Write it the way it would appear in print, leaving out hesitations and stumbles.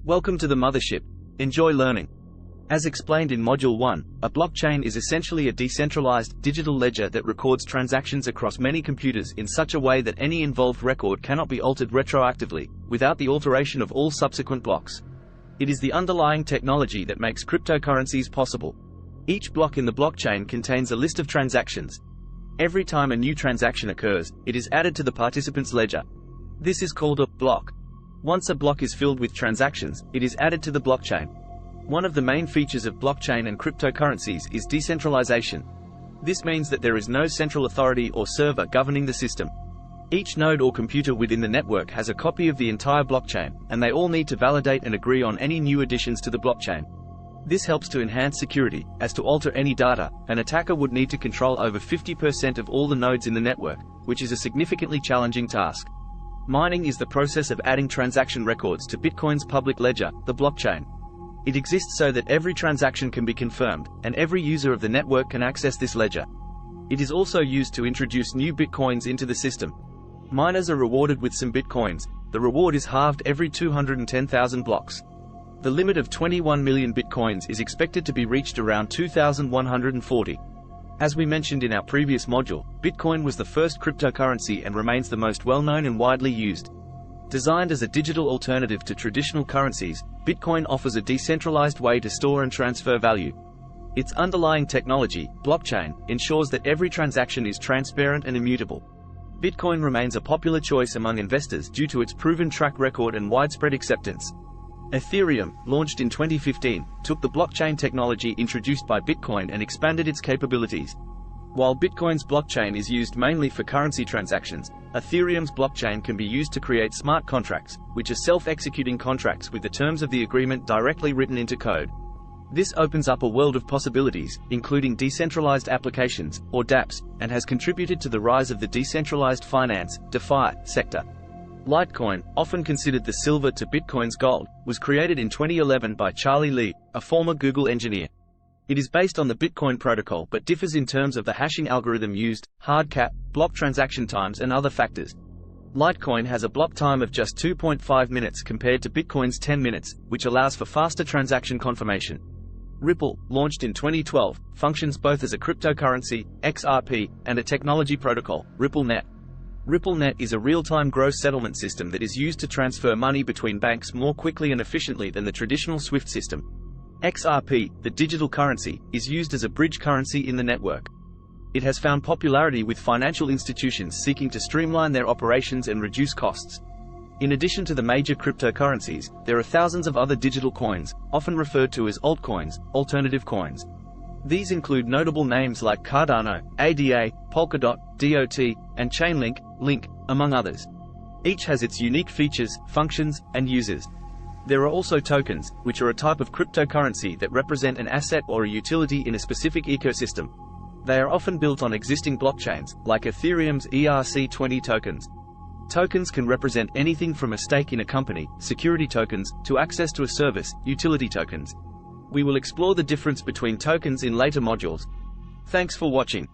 Welcome to the mothership. Enjoy learning. As explained in Module 1, a blockchain is essentially a decentralized, digital ledger that records transactions across many computers in such a way that any involved record cannot be altered retroactively, without the alteration of all subsequent blocks. It is the underlying technology that makes cryptocurrencies possible. Each block in the blockchain contains a list of transactions. Every time a new transaction occurs, it is added to the participant's ledger. This is called a block. Once a block is filled with transactions, it is added to the blockchain. One of the main features of blockchain and cryptocurrencies is decentralization. This means that there is no central authority or server governing the system. Each node or computer within the network has a copy of the entire blockchain, and they all need to validate and agree on any new additions to the blockchain. This helps to enhance security, as to alter any data, an attacker would need to control over 50% of all the nodes in the network, which is a significantly challenging task. Mining is the process of adding transaction records to Bitcoin's public ledger, the blockchain. It exists so that every transaction can be confirmed, and every user of the network can access this ledger. It is also used to introduce new Bitcoins into the system. Miners are rewarded with some Bitcoins. The reward is halved every 210,000 blocks. The limit of 21 million Bitcoins is expected to be reached around 2140. As we mentioned in our previous module, Bitcoin was the first cryptocurrency and remains the most well-known and widely used. Designed as a digital alternative to traditional currencies, Bitcoin offers a decentralized way to store and transfer value. Its underlying technology, blockchain, ensures that every transaction is transparent and immutable. Bitcoin remains a popular choice among investors due to its proven track record and widespread acceptance. Ethereum, launched in 2015, took the blockchain technology introduced by Bitcoin and expanded its capabilities. While Bitcoin's blockchain is used mainly for currency transactions, Ethereum's blockchain can be used to create smart contracts, which are self-executing contracts with the terms of the agreement directly written into code. This opens up a world of possibilities, including decentralized applications, or dApps, and has contributed to the rise of the decentralized finance, DeFi, sector. Litecoin, often considered the silver to Bitcoin's gold, was created in 2011 by Charlie Lee, a former Google engineer. It is based on the Bitcoin protocol but differs in terms of the hashing algorithm used, hard cap, block transaction times and other factors. Litecoin has a block time of just 2.5 minutes compared to Bitcoin's 10 minutes, which allows for faster transaction confirmation. Ripple, launched in 2012, functions both as a cryptocurrency, XRP, and a technology protocol, RippleNet. RippleNet is a real-time gross settlement system that is used to transfer money between banks more quickly and efficiently than the traditional SWIFT system. XRP, the digital currency, is used as a bridge currency in the network. It has found popularity with financial institutions seeking to streamline their operations and reduce costs. In addition to the major cryptocurrencies, there are thousands of other digital coins, often referred to as altcoins, alternative coins. These include notable names like Cardano, ADA, Polkadot, DOT, and Chainlink, Link, among others. Each has its unique features, functions, and users. There are also tokens, which are a type of cryptocurrency that represent an asset or a utility in a specific ecosystem. They are often built on existing blockchains, like Ethereum's ERC20 tokens. Tokens can represent anything from a stake in a company, security tokens, to access to a service, utility tokens. We will explore the difference between tokens in later modules. Thanks for watching.